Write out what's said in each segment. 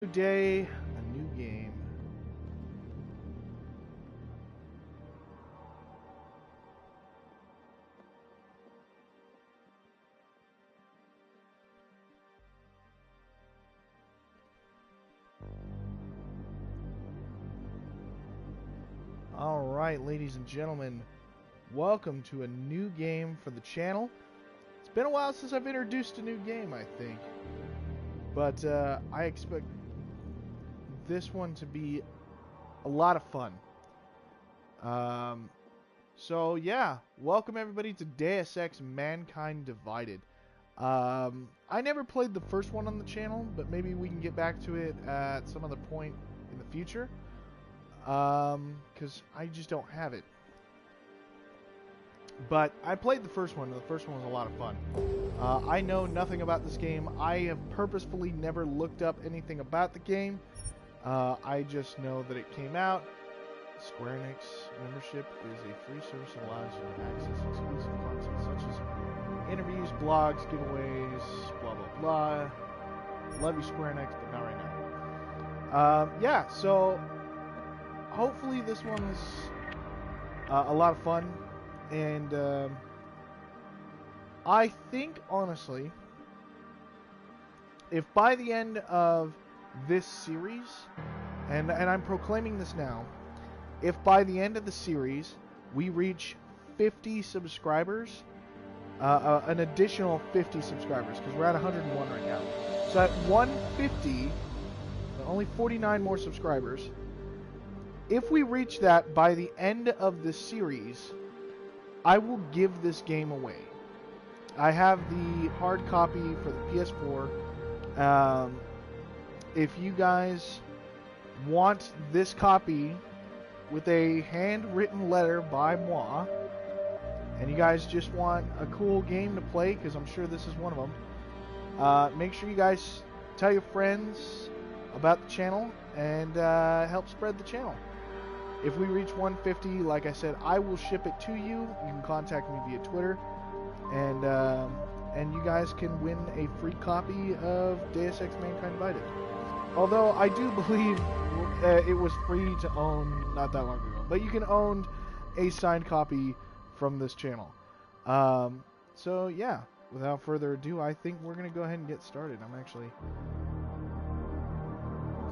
New day, a new game. Alright, ladies and gentlemen, welcome to a new game for the channel. It's been a while since I've introduced a new game, I think. But I expect this one to be a lot of fun. So yeah, welcome everybody to Deus Ex Mankind Divided. I never played the first one on the channel, but maybe we can get back to it at some other point in the future. Because I just don't have it. But I played the first one, and the first one was a lot of fun. I know nothing about this game. I have purposefully never looked up anything about the game. I just know that it came out. Square Enix membership is a free service that allows you to access exclusive content such as interviews, blogs, giveaways, blah blah blah. Love you, Square Enix, but not right now. Yeah, so hopefully this one's a lot of fun, and I think honestly, if by the end of this series, and I'm proclaiming this now, if by the end of the series we reach 50 subscribers, an additional 50 subscribers, because we're at 101 right now. So at 150, only 49 more subscribers. If we reach that by the end of the series, I will give this game away. I have the hard copy for the PS4. If you guys want this copy with a handwritten letter by moi, and you guys just want a cool game to play, because I'm sure this is one of them, make sure you guys tell your friends about the channel and help spread the channel. If we reach 150, like I said, I will ship it to you. You can contact me via Twitter, and you guys can win a free copy of Deus Ex Mankind Divided. Although I do believe it was free to own not that long ago, but you can own a signed copy from this channel. So yeah, without further ado, I think we're gonna go ahead and get started. I'm actually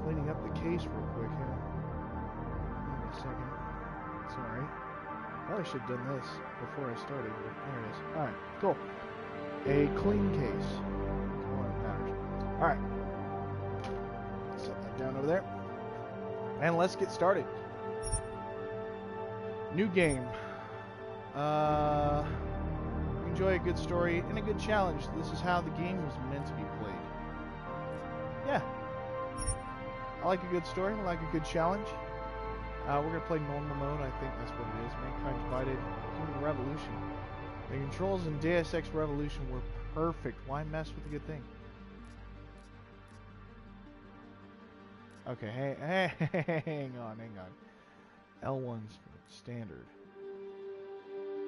cleaning up the case real quick here. Give me a second. Sorry. Probably should have done this before I started, but there it is. Alright, cool. A clean case. All that matters. Alright. Set that down over there. And let's get started. New game. Enjoy a good story and a good challenge. This is how the game was meant to be played. Yeah. I like a good story. I like a good challenge. We're going to play normal mode. I think that's what it is. Mankind Divided. Human Revolution. The controls in Deus Ex Revolution were perfect. Why mess with a good thing? Okay, hang on. L1's standard.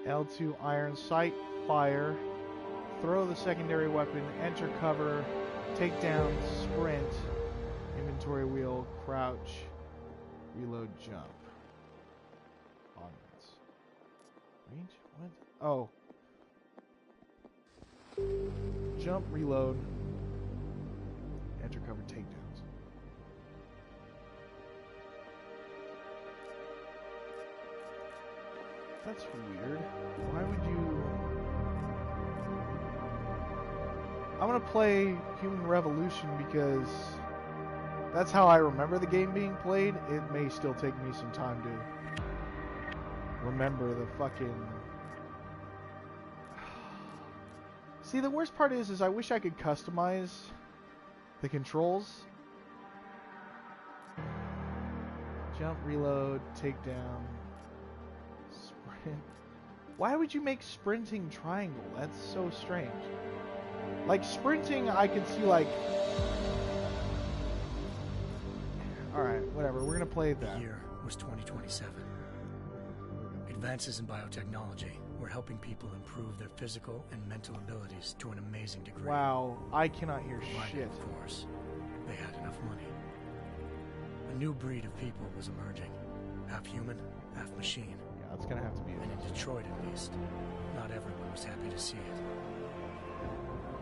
L2 iron sight, fire, throw the secondary weapon, enter cover, take down, sprint, inventory wheel, crouch, reload, jump. Augments. Range? What? Oh. Jump, reload, enter cover, takedowns. That's weird. Why would you... I'm gonna play Human Revolution because that's how I remember the game being played. It may still take me some time to remember the fucking... See, the worst part is I wish I could customize the controls. Jump, reload, takedown... Why would you make sprinting triangle? That's so strange. Like, sprinting, I could see, like... Alright, whatever. We're gonna play that. The year was 2027. Advances in biotechnology were helping people improve their physical and mental abilities to an amazing degree. Wow, I cannot hear Provided, shit. of course, they had enough money. new breed of people was emerging. Half human, half machine. Yeah, it's gonna have to be And in Detroit, at least, not everyone was happy to see it.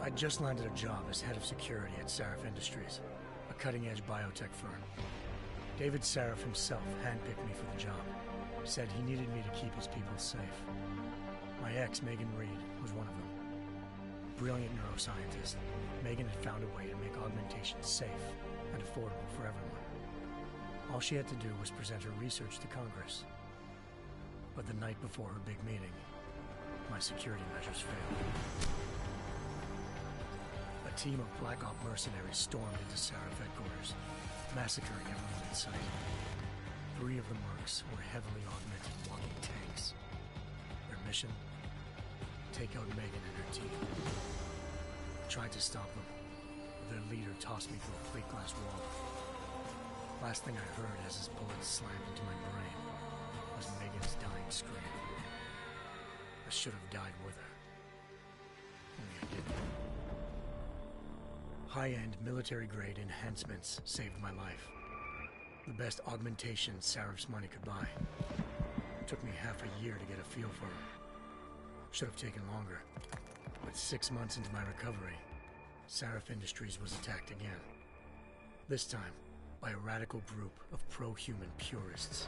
I'd just landed a job as head of security at Sarif Industries, a cutting-edge biotech firm. David Sarif himself handpicked me for the job. Said he needed me to keep his people safe. My ex, Megan Reed, was one of them. Brilliant neuroscientist, Megan had found a way to make augmentation safe and affordable for everyone. All she had to do was present her research to Congress. But the night before her big meeting, my security measures failed. A team of Black Op mercenaries stormed into Sarif headquarters, massacring everyone in sight. 3 of the mercs were heavily augmented walking tanks. Their mission? Take out Megan and her team. I tried to stop them, but their leader tossed me through a plate glass wall. Last thing I heard as his bullets slammed into my brain was Megan's dying scream. I should have died with her. Only I didn't. High-end military-grade enhancements saved my life. The best augmentation Sarif's money could buy. It took me half a year to get a feel for her. Should have taken longer. But 6 months into my recovery, Sarif Industries was attacked again. This time, by a radical group of pro-human purists.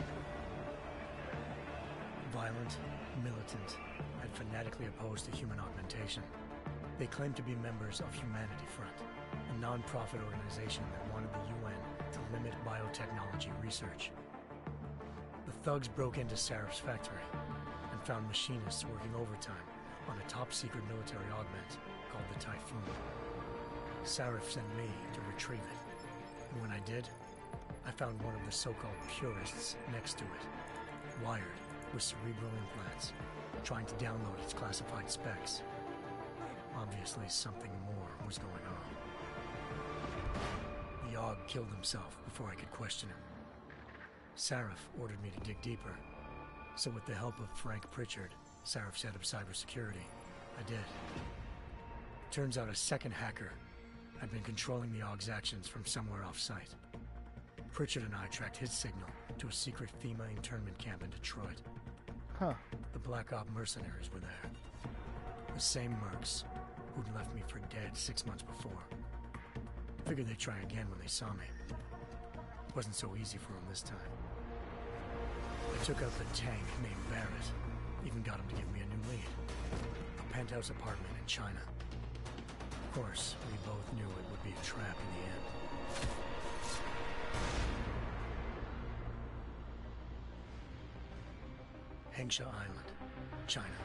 Violent, militant, and fanatically opposed to human augmentation. They claimed to be members of Humanity Front, a non-profit organization that wanted the UN to limit biotechnology research. The thugs broke into Sarif's factory and found machinists working overtime on a top-secret military augment called the Typhoon. Sarif sent me to retrieve it, and when I did, I found one of the so-called purists next to it, wired with cerebral implants, trying to download its classified specs. Obviously, something more was going on. The Aug killed himself before I could question him. Sarif ordered me to dig deeper, so with the help of Frank Pritchard, Sarif's head of cybersecurity, I did. Turns out a second hacker had been controlling the Aug's actions from somewhere off-site. Pritchard and I tracked his signal to a secret FEMA internment camp in Detroit. Huh. The Black Op mercenaries were there. The same mercs who'd left me for dead 6 months before. Figured they'd try again when they saw me. Wasn't so easy for them this time. I took out the tank named Barrett. Even got him to give me a new lead. A penthouse apartment in China. Of course, we both knew it would be a trap in the end. Hengsha Island, China.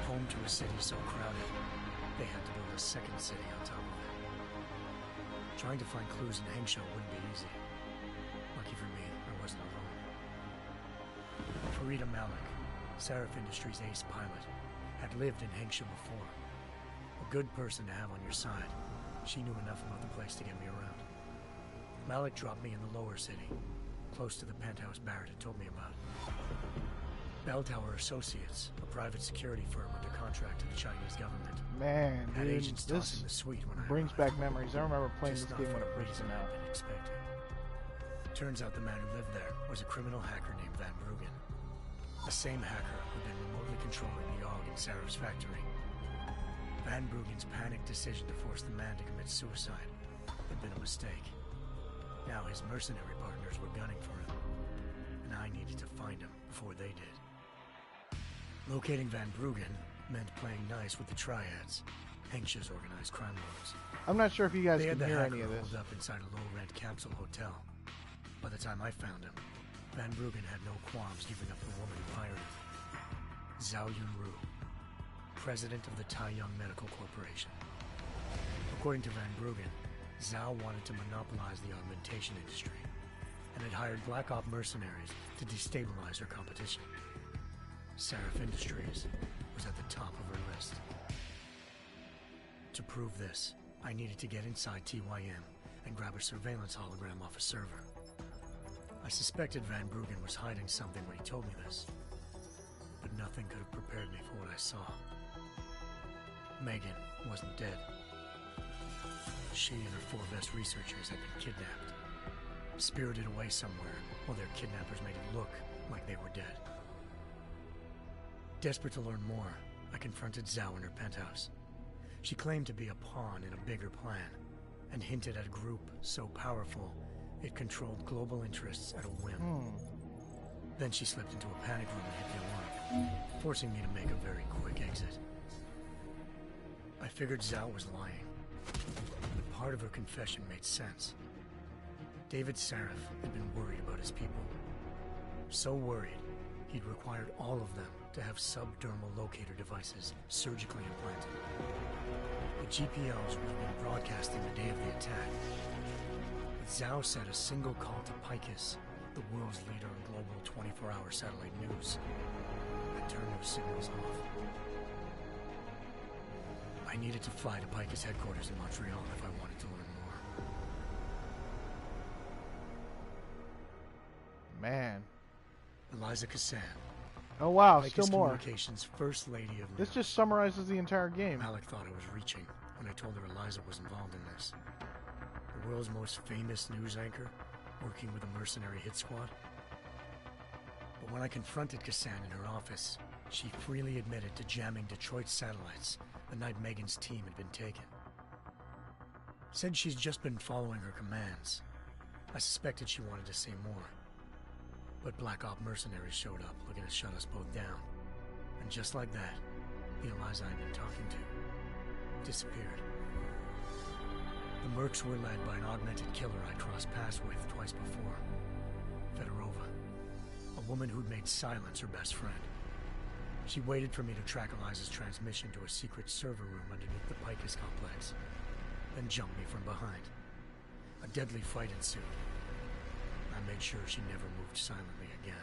Home to a city so crowded, they had to build a second city on top of it. Trying to find clues in Hengsha wouldn't be easy. Lucky for me, I wasn't alone. Farida Malik, Sarif Industries' ace pilot, had lived in Hengsha before. A good person to have on your side. She knew enough about the place to get me around. Malik dropped me in the lower city, close to the penthouse Barrett had told me about. Bell Tower Associates, a private security firm under contract to the Chinese government. Man, had dude, agents tossing the suite when I brings arrived. back memories. I remember playing Just this not game for when the it first reason came I'd out. been expecting. Turns out the man who lived there was a criminal hacker named Van Bruggen. The same hacker who'd been remotely controlling the Aug in Sarif's factory. Van Bruggen's panicked decision to force the man to commit suicide had been a mistake. Now his mercenary partners were gunning for him, and I needed to find him before they did. Locating Van Bruggen meant playing nice with the Triads, Hengsha's organized crime lords. I'm not sure if you guys They can had the hear hacker any of this. holed up inside a low-rent capsule hotel. By the time I found him, Van Bruggen had no qualms giving up the woman who hired him. Zhao Yunru, president of the Taiyang Medical Corporation. According to Van Bruggen, Zhao wanted to monopolize the augmentation industry and had hired Black Op mercenaries to destabilize her competition. Sarif Industries was at the top of her list. To prove this, I needed to get inside TYM and grab a surveillance hologram off a server. I suspected Van Bruggen was hiding something when he told me this, but nothing could have prepared me for what I saw. Megan wasn't dead. She and her 4 best researchers had been kidnapped. spirited away somewhere while their kidnappers made it look like they were dead. Desperate to learn more, I confronted Zhao in her penthouse. She claimed to be a pawn in a bigger plan, and hinted at a group so powerful it controlled global interests at a whim. Then she slipped into a panic room and hit the alarm, forcing me to make a very quick exit. I figured Zhao was lying, but part of her confession made sense. David Sarif had been worried about his people. So worried, he'd required all of them to have subdermal locator devices surgically implanted. The GPLs would have been broadcasting the day of the attack. But Zhao said a single call to Picus, the world's leader in global 24-hour satellite news, had turned those signals off. I needed to fly to Picus headquarters in Montreal if I wanted to learn more. Man. Eliza Cassan. Oh wow, Picus still more. Communications First Lady of This News. just summarizes the entire game. Malik thought I was reaching when I told her Eliza was involved in this. The world's most famous news anchor, working with a mercenary hit squad. But when I confronted Cassan in her office, she freely admitted to jamming Detroit's satellites the night Megan's team had been taken. Said she's just been following her commands. I suspected she wanted to say more. But Black Op mercenaries showed up looking to shut us both down. And just like that, the Eliza I'd been talking to disappeared. The mercs were led by an augmented killer I crossed paths with twice before. Fedorova, a woman who'd made silence her best friend. She waited for me to track Eliza's transmission to a secret server room underneath the Picus complex, then jumped me from behind. A deadly fight ensued. I made sure she never moved silently again.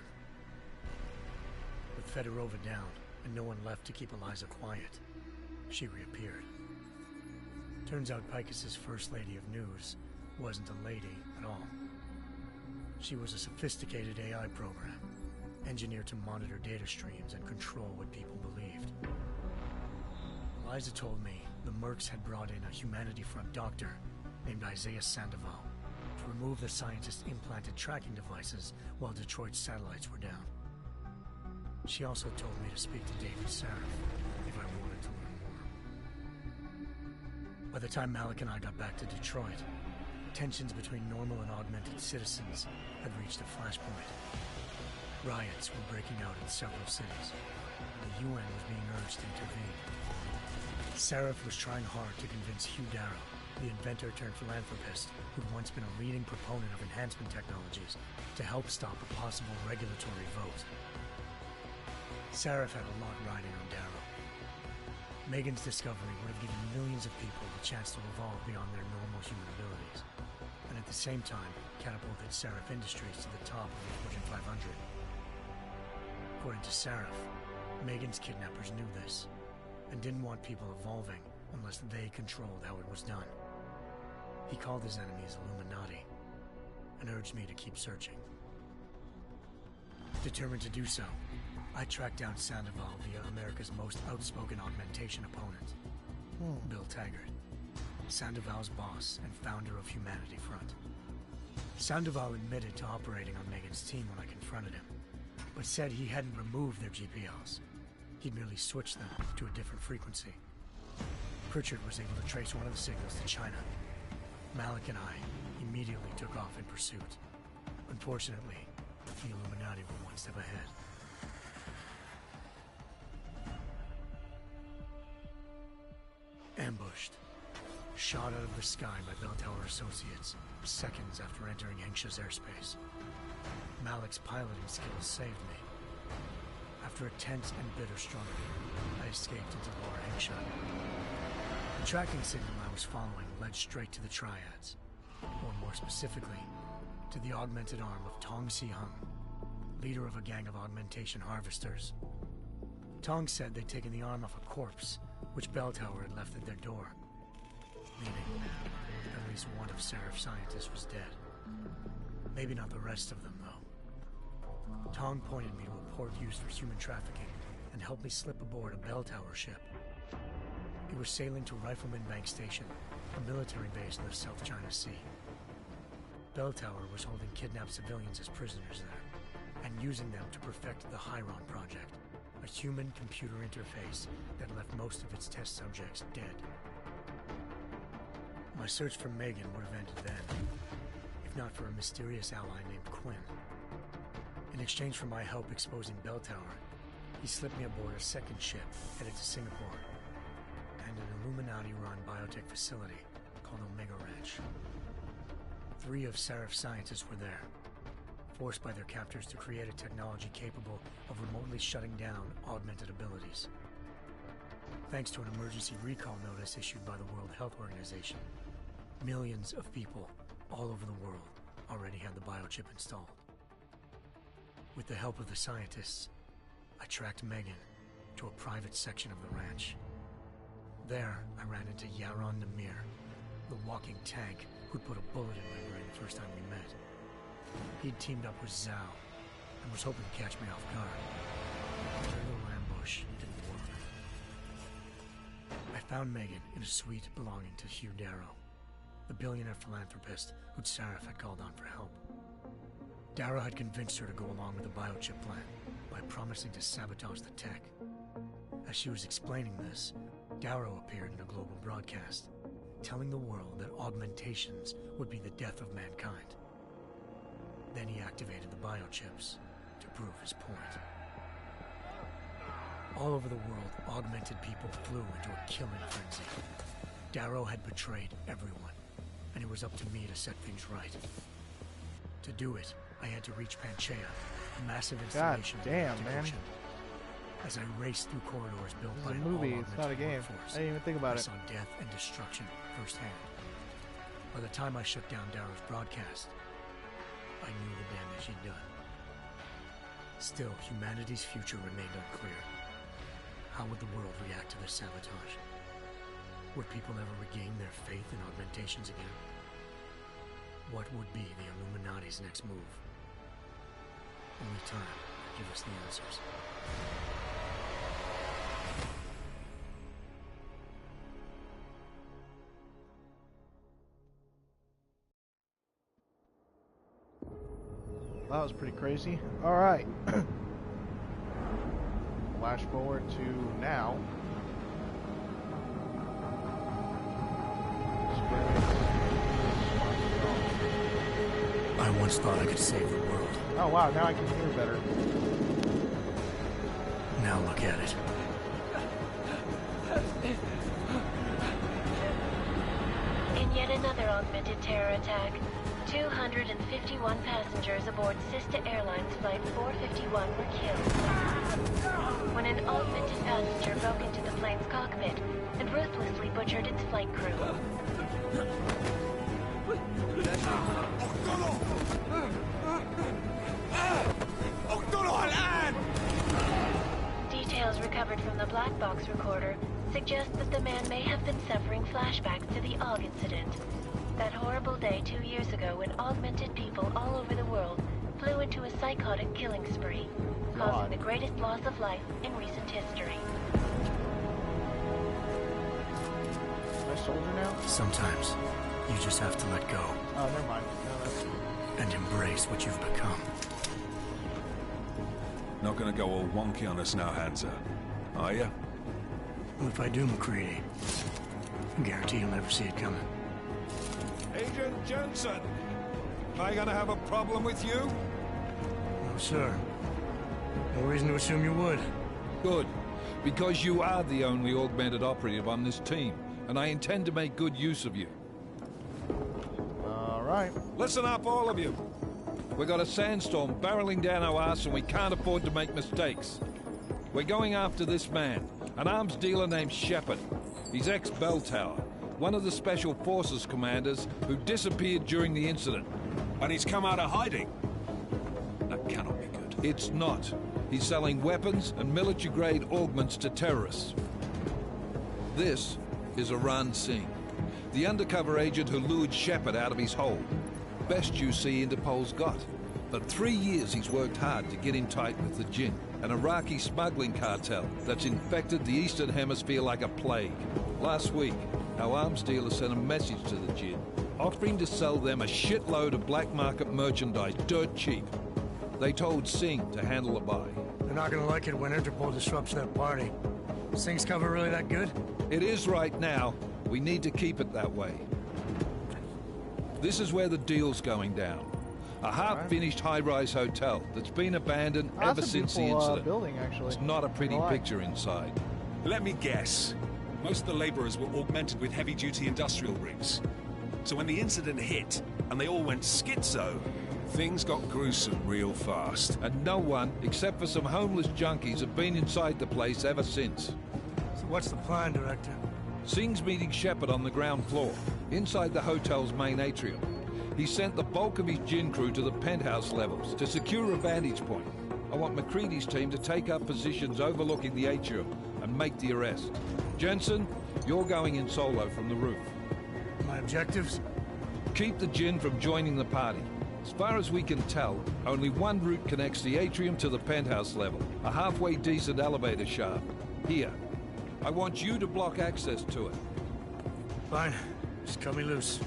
With Fedorova down, and no one left to keep Eliza quiet, she reappeared. Turns out Picus's First Lady of News wasn't a lady at all. She was a sophisticated AI program, engineered to monitor data streams and control what people believed. Eliza told me the mercs had brought in a Humanity Front doctor named Isaiah Sandoval to remove the scientist's implanted tracking devices while Detroit's satellites were down. She also told me to speak to David Sarif if I wanted to learn more. By the time Malik and I got back to Detroit, tensions between normal and augmented citizens had reached a flashpoint. Riots were breaking out in several cities. The UN was being urged to intervene. Sarif was trying hard to convince Hugh Darrow, the inventor-turned-philanthropist who'd once been a leading proponent of enhancement technologies, to help stop a possible regulatory vote. Sarif had a lot riding on Darrow. Megan's discovery would have given millions of people the chance to evolve beyond their normal human abilities, and at the same time catapulted Sarif Industries to the top of the Fortune 500. According to Sarif, Megan's kidnappers knew this, and didn't want people evolving unless they controlled how it was done. He called his enemies Illuminati, and urged me to keep searching. Determined to do so, I tracked down Sandoval via America's most outspoken augmentation opponent, Bill Taggart, Sandoval's boss and founder of Humanity Front. Sandoval admitted to operating on Megan's team when I confronted him, but said he hadn't removed their GPLs. He'd merely switched them to a different frequency. Pritchard was able to trace one of the signals to China. Malik and I immediately took off in pursuit. Unfortunately, the Illuminati were one step ahead. Ambushed. Shot out of the sky by Bell Tower Associates, seconds after entering Hengsha's airspace. Malik's piloting skills saved me. After a tense and bitter struggle, I escaped into Lower Hengsha. The tracking signal I was following led straight to the Triads, or more specifically, to the augmented arm of Tong Si-hung, leader of a gang of augmentation harvesters. Tong said they'd taken the arm off a corpse, which Bell Tower had left at their door, meaning at least one of Sarif's scientists was dead. Maybe not the rest of them, though. Tong pointed me to a port used for human trafficking and helped me slip aboard a Bell Tower ship. It was sailing to Rifleman Bank Station, a military base in the South China Sea. Bell Tower was holding kidnapped civilians as prisoners there, and using them to perfect the Hyron Project, a human-computer interface that left most of its test subjects dead. My search for Megan would have ended then, if not for a mysterious ally named Quinn. In exchange for my help exposing Bell Tower, he slipped me aboard a second ship headed to Singapore, and an Illuminati-run biotech facility called Omega Ranch. 3 of Seraph's scientists were there, forced by their captors to create a technology capable of remotely shutting down augmented abilities. Thanks to an emergency recall notice issued by the World Health Organization, millions of people all over the world already had the biochip installed. With the help of the scientists, I tracked Megan to a private section of the ranch. There, I ran into Yaron Namir, the walking tank who'd put a bullet in my brain the first time we met. He'd teamed up with Zhao and was hoping to catch me off guard. Their little ambush didn't work. I found Megan in a suite belonging to Hugh Darrow, the billionaire philanthropist who'd Seraph had called on for help. Darrow had convinced her to go along with the biochip plan by promising to sabotage the tech. As she was explaining this, Darrow appeared in a global broadcast, telling the world that augmentations would be the death of mankind. Then he activated the biochips to prove his point. All over the world, augmented people flew into a killing frenzy. Darrow had betrayed everyone, and it was up to me to set things right. To do it, I had to reach Panchaea, a massive installation of devotion. As I raced through corridors built by an movie, it's not a game. Workforce, I didn't even think about it. I saw death and destruction firsthand. By the time I shut down Darrow's broadcast, I knew the damage he'd done. Still, humanity's future remained unclear. How would the world react to this sabotage? Would people ever regain their faith in augmentations again? What would be the Illuminati's next move? Only time will give us the answers. That was pretty crazy. All right. Flash forward to now. I once thought I could save the world. Oh wow, now I can hear better. Now look at it. In yet another augmented terror attack, 251 passengers aboard Sister Airlines Flight 451 were killed when an augmented passenger broke into the plane's cockpit and ruthlessly butchered its flight crew. Details recovered from the black box recorder suggest that the man may have been suffering flashbacks to the AUG incident. That horrible day 2 years ago when augmented people all over the world flew into a psychotic killing spree, causing the greatest loss of life in recent history. Am I soldier now? Sometimes you just have to let go. Oh, never mind. No, that's... And embrace what you've become. Not gonna go all wonky on us now, Hansa, are you? Well, if I do, McCready, I guarantee you'll never see it coming. Agent Jensen! Am I gonna have a problem with you? No, sir. No reason to assume you would. Good. Because you are the only augmented operative on this team, and I intend to make good use of you. All right. Listen up, all of you. We got a sandstorm barreling down our arse and we can't afford to make mistakes. We're going after this man, an arms dealer named Shepard. He's ex-Bell Tower, one of the Special Forces commanders who disappeared during the incident. And he's come out of hiding? That cannot be good. It's not. He's selling weapons and military-grade augments to terrorists. This is Aran Singh, the undercover agent who lured Shepard out of his hole. Best you see Interpol's got. For 3 years he's worked hard to get in tight with the Jinn, an Iraqi smuggling cartel that's infected the Eastern Hemisphere like a plague. Last week, our arms dealer sent a message to the Jinn, offering to sell them a shitload of black market merchandise dirt cheap. They told Singh to handle the buy. They're not gonna like it when Interpol disrupts their party. Singh's cover really that good? It is right now. We need to keep it that way. This is where the deal's going down. A half-finished high-rise hotel that's been abandoned ever since the incident. Building, actually. It's not a pretty picture inside. Let me guess. Most of the laborers were augmented with heavy-duty industrial rigs. So when the incident hit, and they all went schizo, things got gruesome real fast. And no one, except for some homeless junkies, have been inside the place ever since. So what's the plan, Director? Singh's meeting Shepard on the ground floor, inside the hotel's main atrium. He sent the bulk of his gin crew to the penthouse levels to secure a vantage point. I want McCready's team to take up positions overlooking the atrium and make the arrest. Jensen, you're going in solo from the roof. My objectives? Keep the gin from joining the party. As far as we can tell, only one route connects the atrium to the penthouse level, a halfway decent elevator shaft. Here. I want you to block access to it. Fine. Just cut me loose.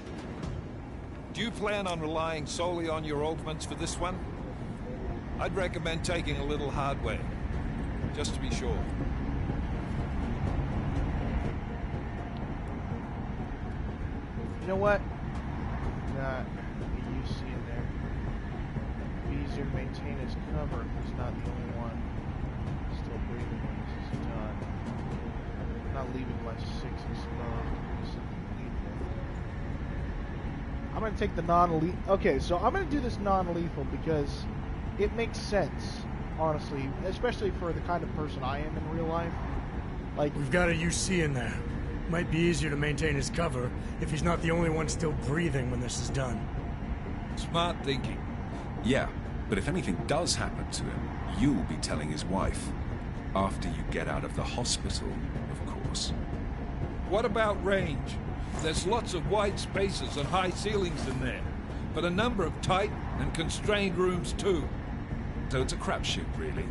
Do you plan on relying solely on your augments for this one? I'd recommend taking a little hardware, just to be sure. You know what? Got the UC in there. Be easier to maintain his cover if he's not the only one still breathing when this is done. I'm not leaving my 6 exposed. I'm going to take the non-lethal. Okay, so I'm going to do this non-lethal because it makes sense, honestly, especially for the kind of person I am in real life. Like, we've got a UC in there. Might be easier to maintain his cover if he's not the only one still breathing when this is done. Smart thinking. Yeah, but if anything does happen to him, you'll be telling his wife. After you get out of the hospital, of course. What about range? There's lots of wide spaces and high ceilings in there, but a number of tight and constrained rooms too. So it's a crapshoot, really.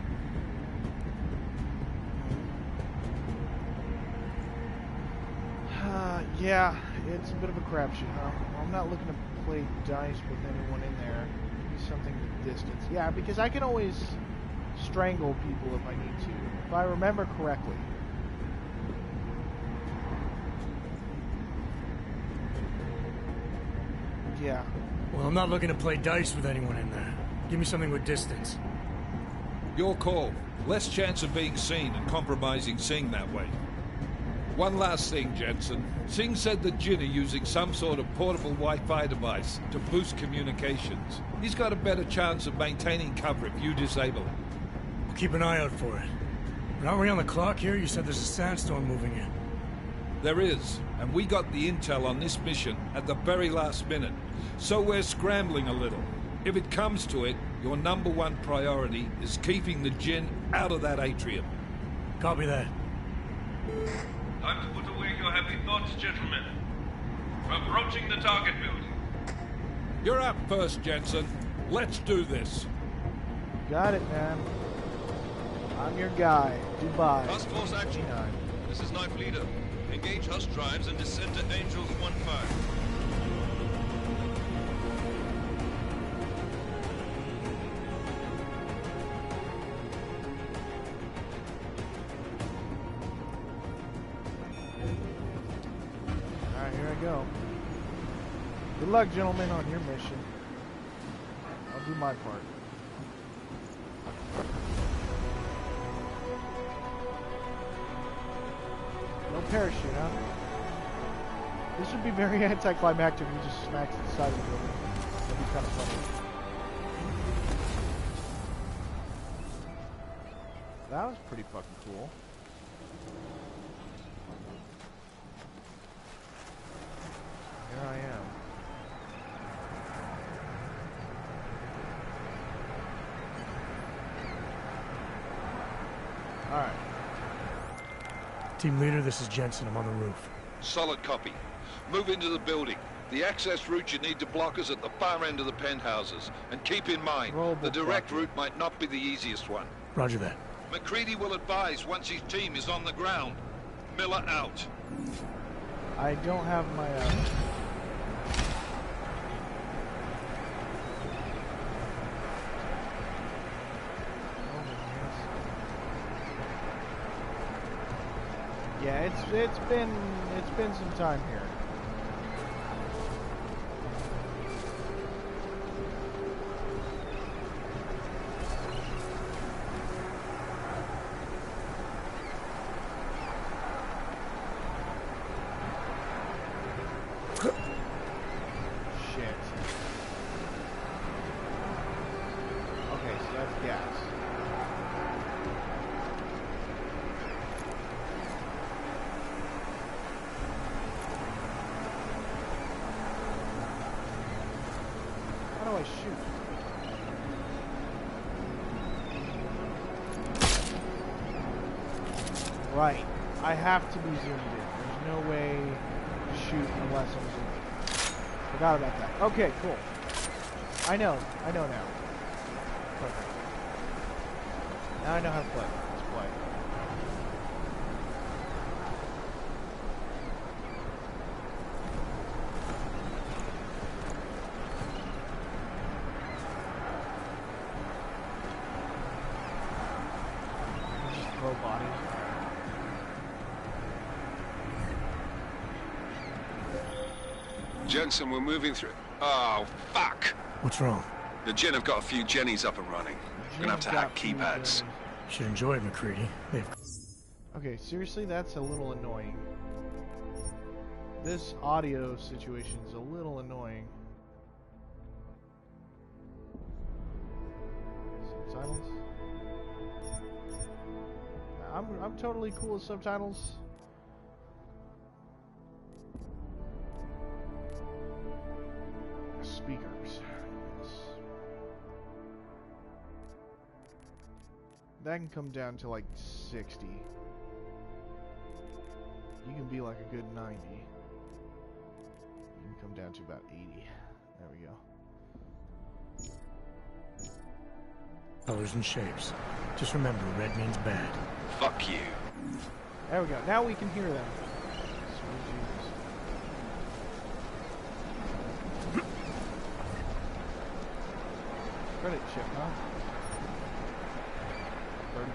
Yeah, it's a bit of a crapshoot, huh? Well, I'm not looking to play dice with anyone in there. Maybe something with distance. Yeah, because I can always strangle people if I need to, if I remember correctly. Yeah. Well, I'm not looking to play dice with anyone in there. Give me something with distance. Your call. Less chance of being seen and compromising Singh that way. One last thing, Jensen. Singh said that Jin are using some sort of portable Wi-Fi device to boost communications. He's got a better chance of maintaining cover if you disable it. We'll keep an eye out for it. But aren't we on the clock here? You said there's a sandstorm moving in. There is, and we got the intel on this mission at the very last minute. So we're scrambling a little. If it comes to it, your #1 priority is keeping the Jinn out of that atrium. Copy that. Time to put away your heavy thoughts, gentlemen. We're approaching the target building. You're up first, Jensen. Let's do this. Got it, man. I'm your guy. Dubai. Task Force action. This is Knife Leader. Engage Hush drives and descend to Angels 1-5. Go. Good luck, gentlemen, on your mission. I'll do my part. No parachute, huh? This would be very anticlimactic if he just smacks the side of the building. That'd be kind of funny. That was pretty fucking cool. Here I am. Alright. Team leader, this is Jensen. I'm on the roof. Solid copy. Move into the building. The access route you need to block is at the far end of the penthouses. And keep in mind, the direct route might not be the easiest one. Roger that. McCready will advise once his team is on the ground. Miller out. I don't have my Yeah, it's been some time here. Right. I have to be zoomed in. There's no way to shoot unless I'm zoomed in. Forgot about that. Okay, cool. I know now. Perfect. Now I know how to play. Let's play. Just throw bodies. Jensen, we're moving through. Oh, fuck! What's wrong? The Gen have got a few Jennies up and running. We're gonna have to hack keypads. Should enjoy it, McCready. They've... Okay, seriously, that's a little annoying. This audio situation is a little annoying. Subtitles? I'm totally cool with subtitles. Speakers. That can come down to like 60. You can be like a good 90. You can come down to about 80. There we go. Colors and shapes. Just remember, red means bad. Fuck you. There we go. Now we can hear them. Sweet Jesus. Credit chip, huh? 30.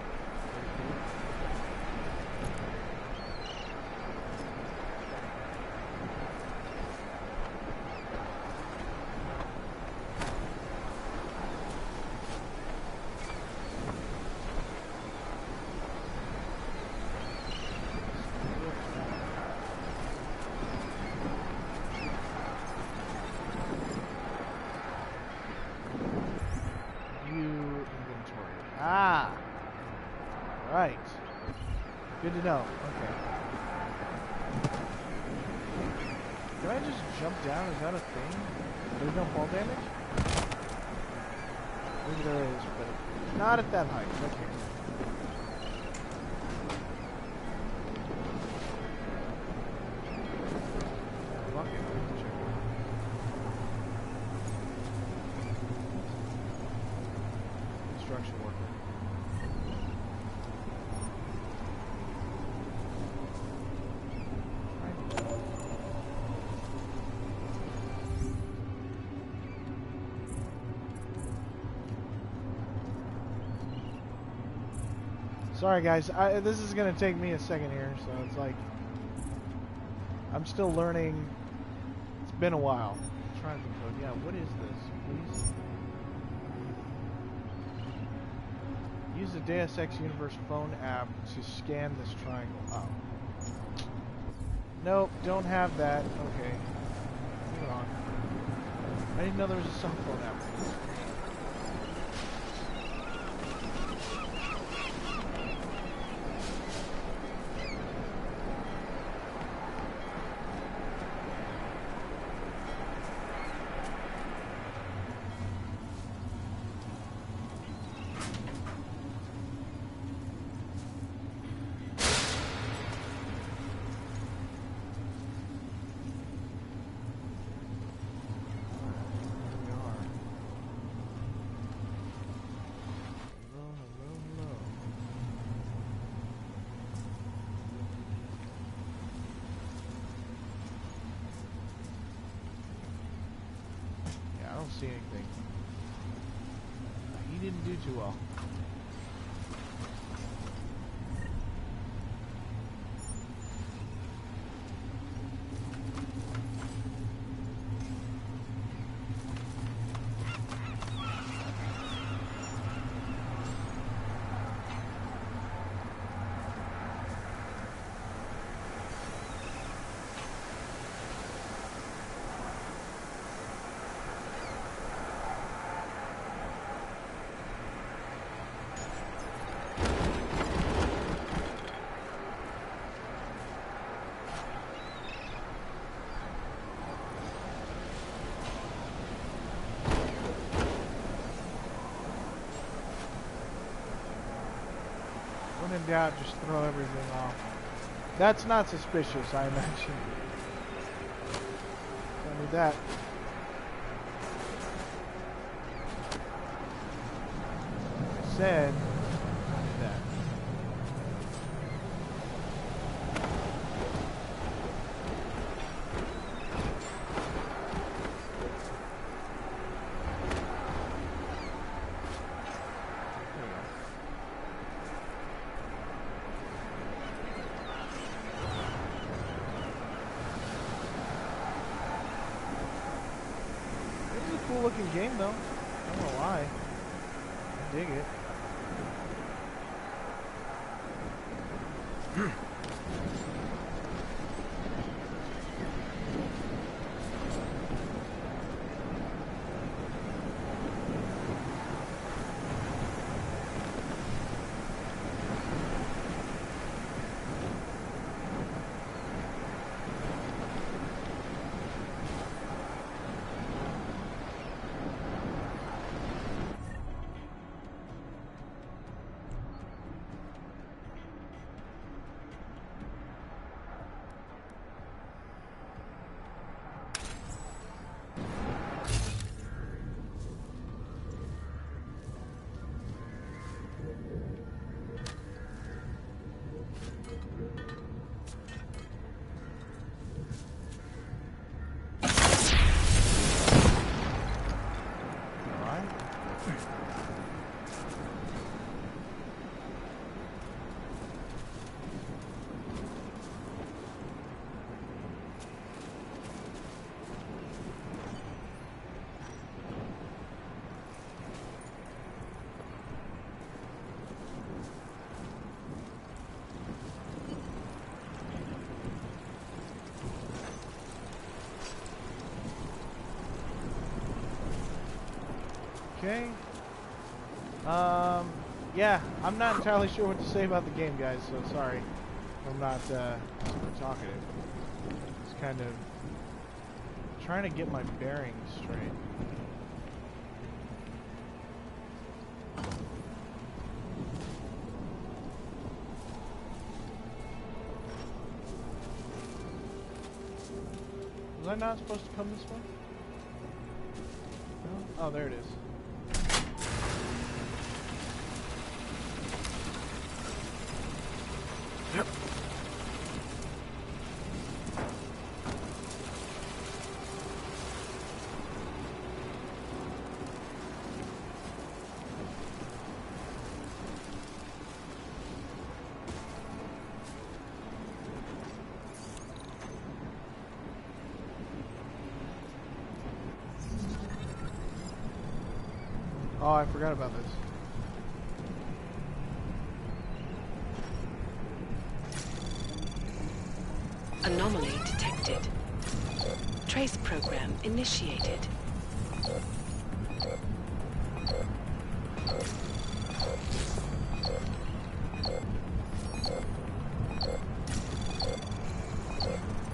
Good to know. Okay. Can I just jump down? Is that a thing? There's no fall damage? Maybe there is, but not at that height. Okay. Fuck it. Check it. Construction worker. Sorry guys, this is gonna take me a second here, so it's like I'm still learning. It's been a while. I'm trying to think of, yeah, what is this? Please use the Deus Ex Universe phone app to scan this triangle. Oh. Nope, don't have that. Okay. Moving on. I didn't know there was a cell phone app. See anything. He didn't do too well. When in doubt, just throw everything off. That's not suspicious, I imagine. Don't need that. Like I said, don't need that. Cool looking game though. I don't know why. I dig it. Okay. Yeah, I'm not entirely sure what to say about the game, guys, so sorry. I'm not, super talkative. Just kind of trying to get my bearings straight. Was I not supposed to come this way? No? Oh, there it is. Yep. Oh, I forgot about this. Anomaly detected. Trace program initiated.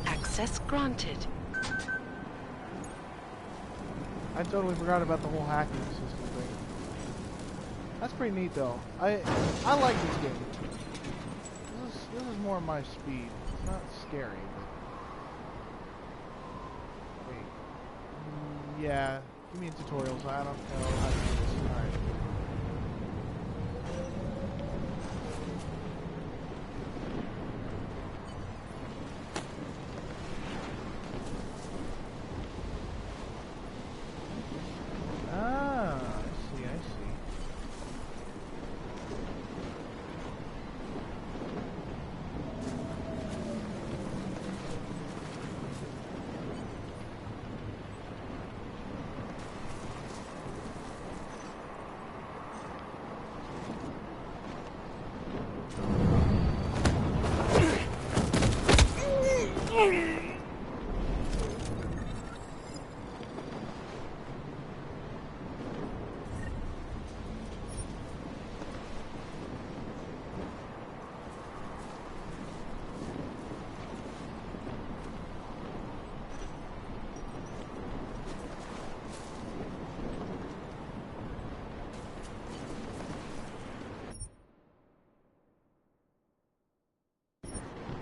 Access granted. I totally forgot about the whole hacking system thing. That's pretty neat though. I like this game. This is more my speed. It's not scary, but wait. Yeah, give me tutorials. I don't know how to do this. Alright.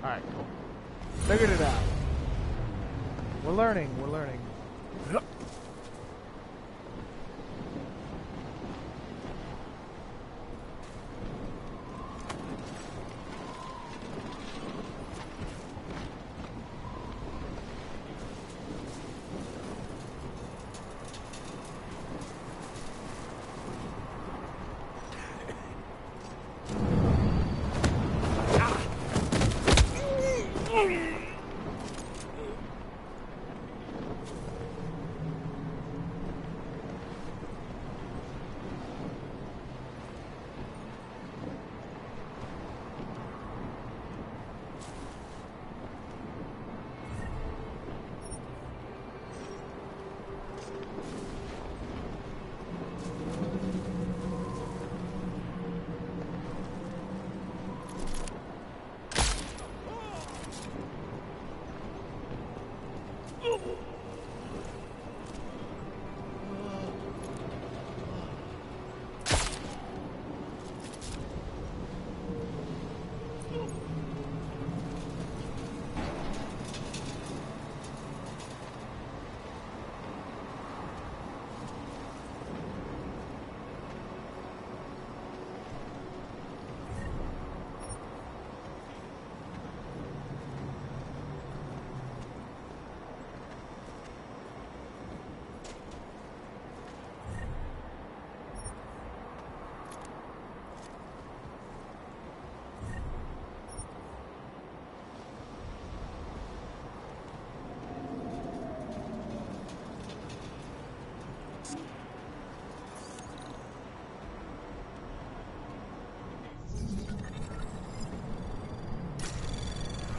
Alright, cool. Figured it out. We're learning, we're learning.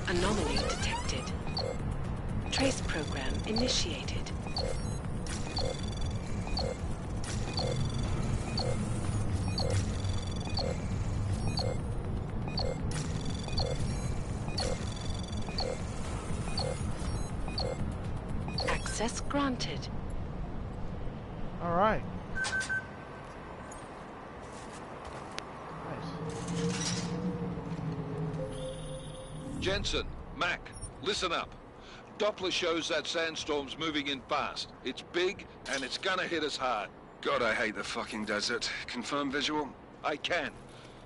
Anomaly detected. Trace program initiated. Access granted. All right. Jensen, Mac, listen up. Doppler shows that sandstorm's moving in fast. It's big, and it's gonna hit us hard. God, I hate the fucking desert. Confirm visual? I can.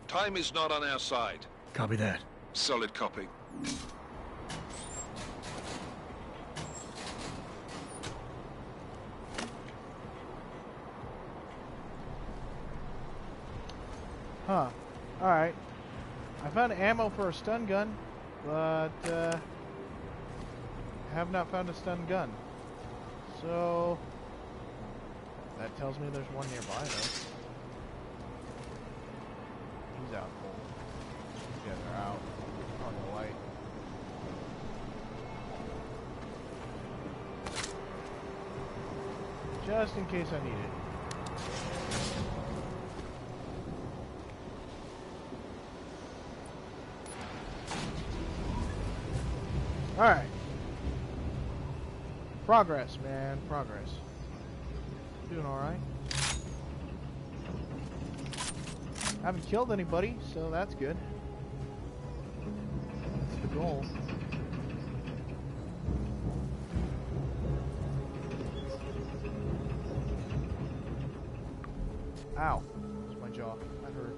Time is not on our side. Copy that. Solid copy. Huh. Alright. I found ammo for a stun gun, but have not found a stun gun. So that tells me there's one nearby though. He's out cold. These guys are out on the light. Just in case I need it. Alright. Progress, man. Progress. Doing alright. Haven't killed anybody, so that's good. That's the goal. Ow. That's my jaw. That hurt.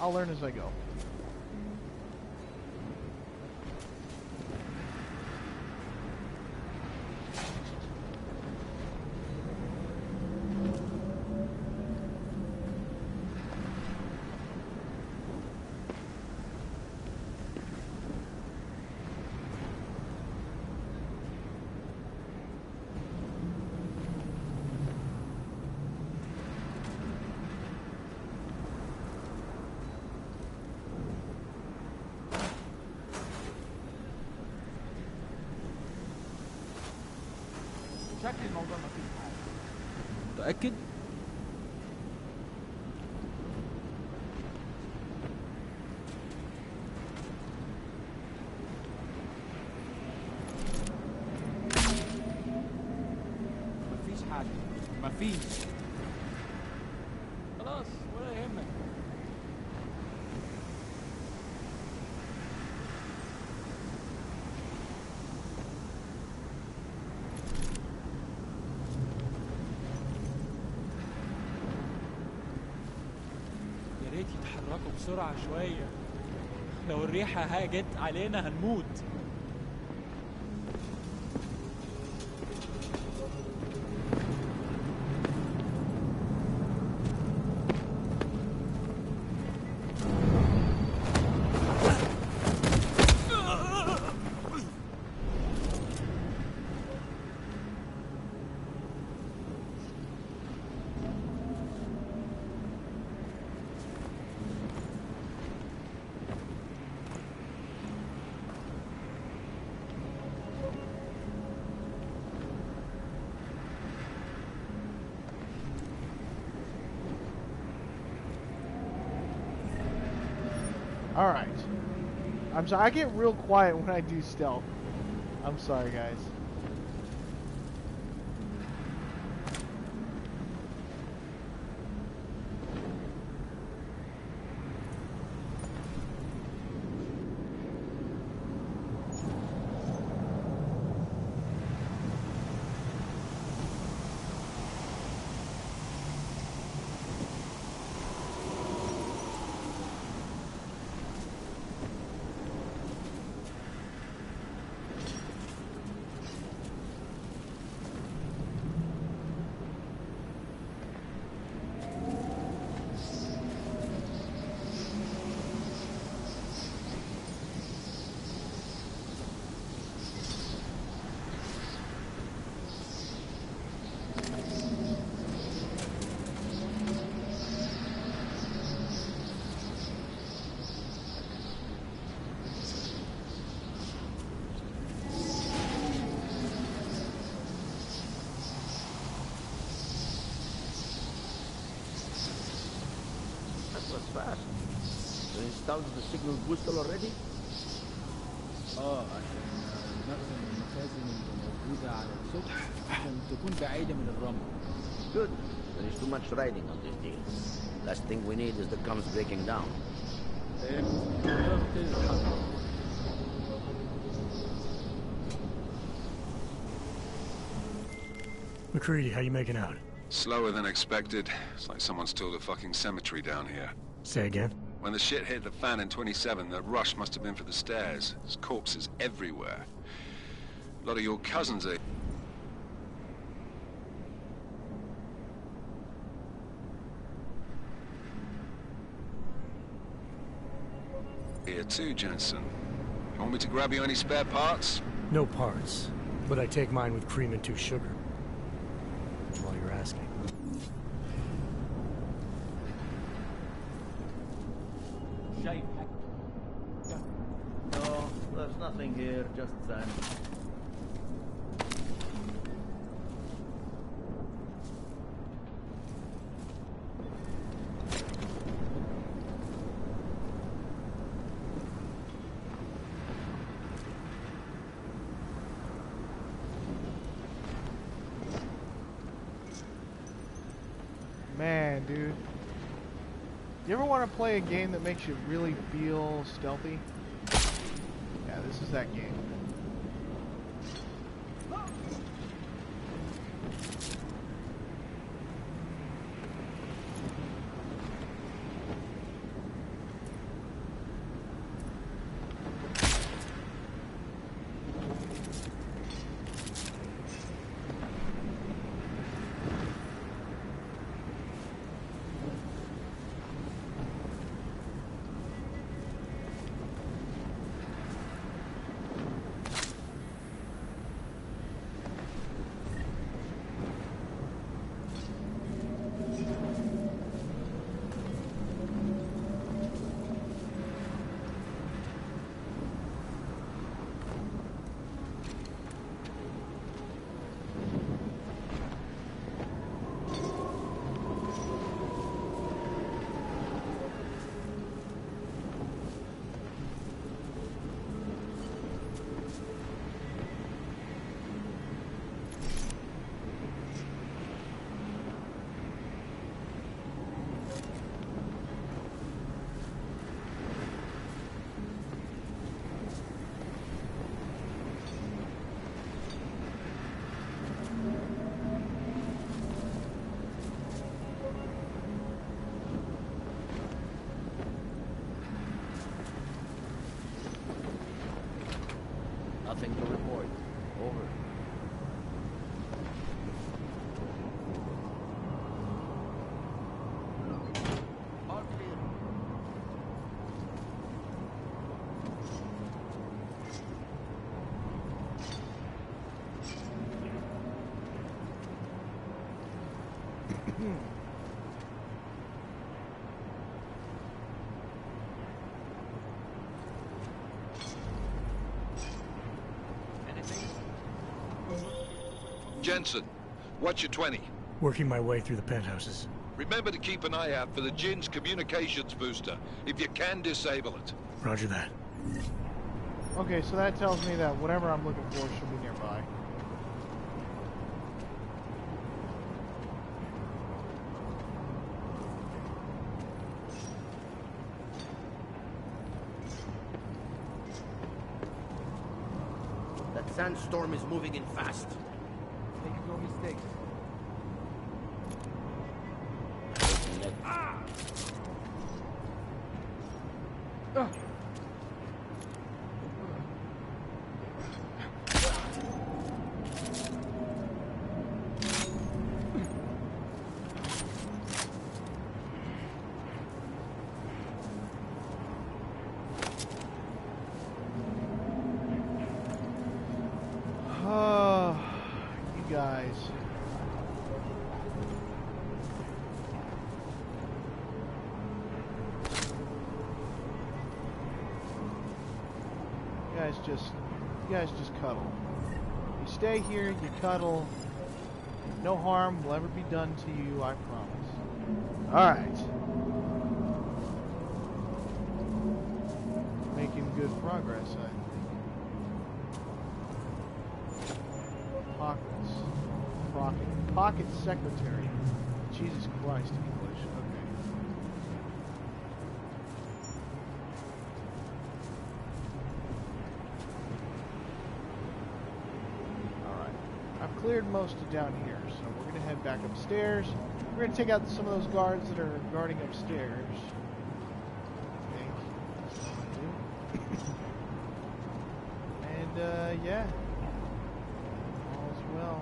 I'll learn as I go. شكل الموضوع ما فيش حاجة. متأكد؟ مفيش حاجة. مفيش. خلاص ولا يهمك. يا ريت يتحركوا بسرعة شوية. لو الريحة هاجت علينا هنموت. Alright. I'm sorry, I get real quiet when I do stealth. I'm sorry, guys. Fast. You installed the signal booster already? عشان نخزن المخازن اللي موجودة على السطح عشان تكون بعيدة من الرمل. Good. There is too much riding on this deal. Last thing we need is the comms breaking down. McCready, how you making out? Slower than expected. It's like someone's tilled a fucking cemetery down here. Say again? When the shit hit the fan in 27, the rush must have been for the stairs. There's corpses everywhere. A lot of your cousins are... here too, Jensen. You want me to grab you any spare parts? No parts, but I take mine with cream and 2 sugar. While you're asking. No, there's nothing here, just sand. Man, dude. You ever want to play a game that makes you really feel stealthy? Yeah, this is that game. Nothing to report. Over. All clear. Jensen, what's your 20? Working my way through the penthouses. Remember to keep an eye out for the Jinn's communications booster. If you can, disable it. Roger that. Okay, so that tells me that whatever I'm looking for should be nearby. That sandstorm is moving in fast. Make no mistakes. You guys. You guys just cuddle. You stay here, you cuddle. No harm will ever be done to you, I promise. Alright. Making good progress, I think. Pocket secretary. Jesus Christ, English. Okay. Alright. I've cleared most of down here, so we're going to head back upstairs. We're going to take out some of those guards that are guarding upstairs. I think. That's what I'm going to do. And, yeah. All's well.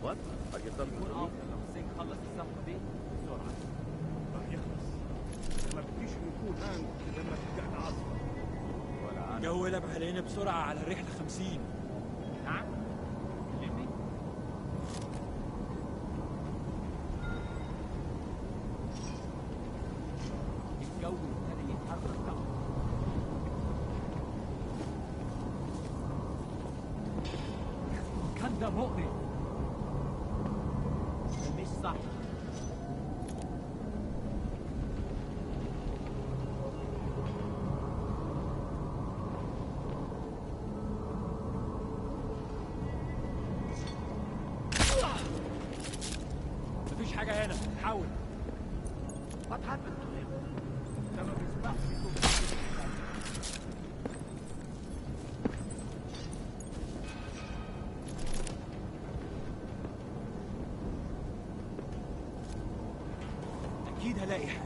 What? Are you done with me? خلص الصفقة دي بسرعة. راح يخلص. ما بديش نكون الآن لما تبدأ عاصفة. ولا أنا. جو قلب علينا بسرعة على الرحلة 50. نعم؟ كلمني؟ الجو ابتدى يتحرك. كان ده مؤلم. مش صح. مفيش حاجة هنا، حاول. What happened to him? لما بيسبح بيكون أكيد هلاقي حاجة.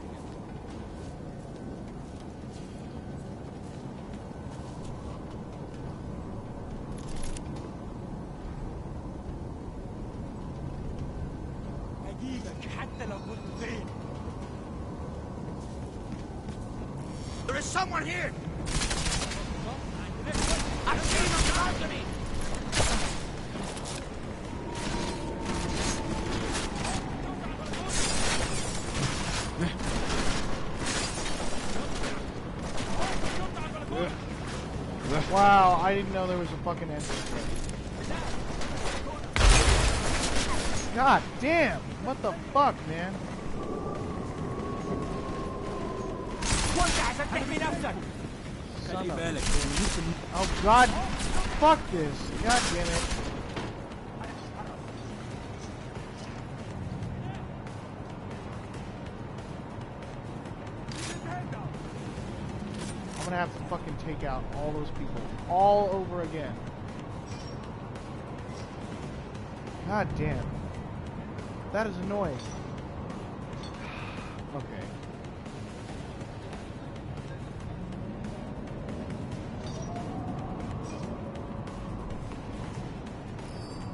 هجيبك حتى لو كنت فين. There is someone here! I've seen him talk to me! Wow, I didn't know there was a fucking entrance there. God damn! What the fuck, man? Contact! عشان تحمي نفسك. خلي بالك. Oh God! Fuck this! God damn it! I'm gonna have to fucking take out all those people all over again. God damn. That is annoying. Okay.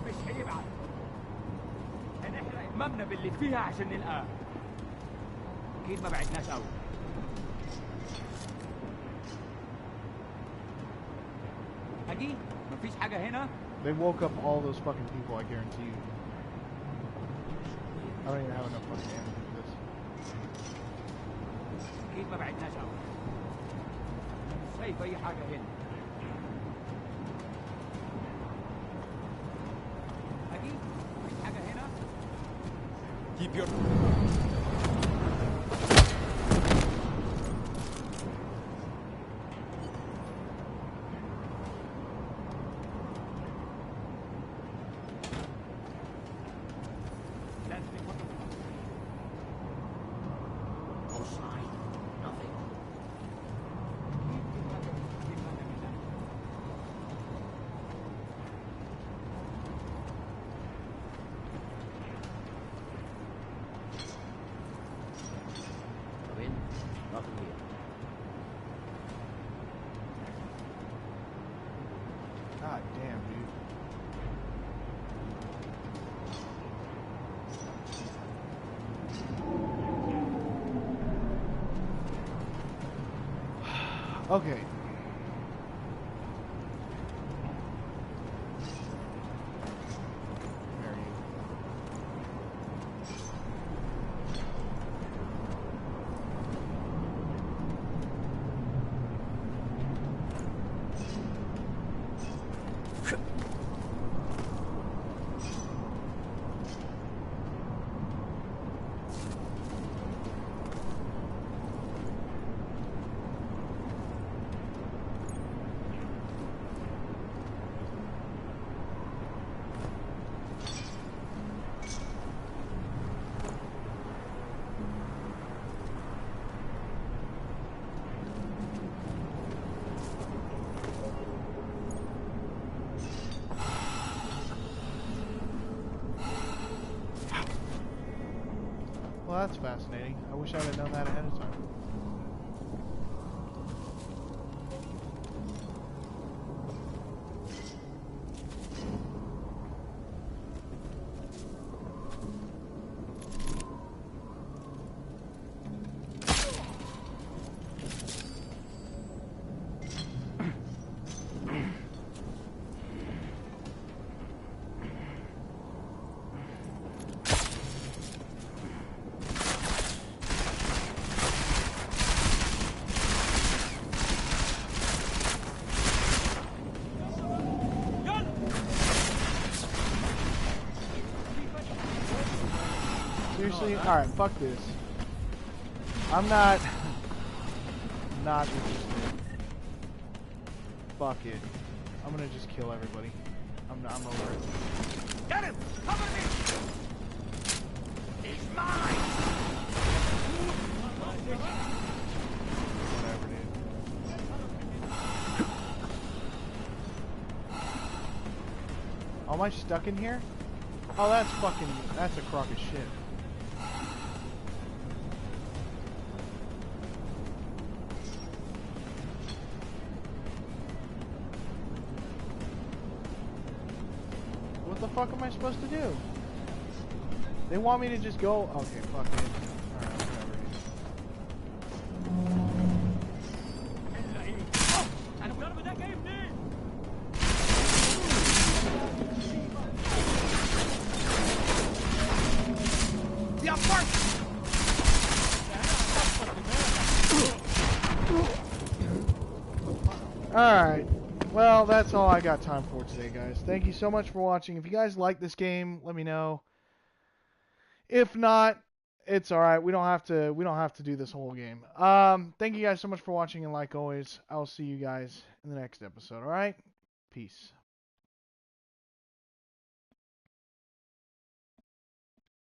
مش هيبعد. هنحرق المبنى باللي فيها عشان نلقاه. أكيد ما بعدناش قوي. هجي مفيش حاجة هنا. They woke up all those fucking people, I guarantee you. I don't even have enough fucking ammo for this. أكيد ما بعدناش قوي. مش شايف أي حاجة هنا. هجي مفيش حاجة هنا. Keep your... Nothing here. God damn, dude. Okay. Where are you? Well, that's fascinating. I wish I'd have known that ahead of time. Seriously? Alright, fuck this. I'm not interested. Fuck it. I'm gonna just kill everybody. I'm over it. Get him! Cover me! He's mine! Whatever, dude. Oh, am I stuck in here? Oh, that's a crock of shit. What the fuck am I supposed to do? They want me to just go... Okay, fuck it. Alright, whatever. Alright, well, that's all I got time for today, guys. Thank you so much for watching. If you guys like this game, let me know. If not, It's all right. We don't have to do this whole game. Thank you guys so much for watching, and like always, I'll see you guys in the next episode. All right, peace.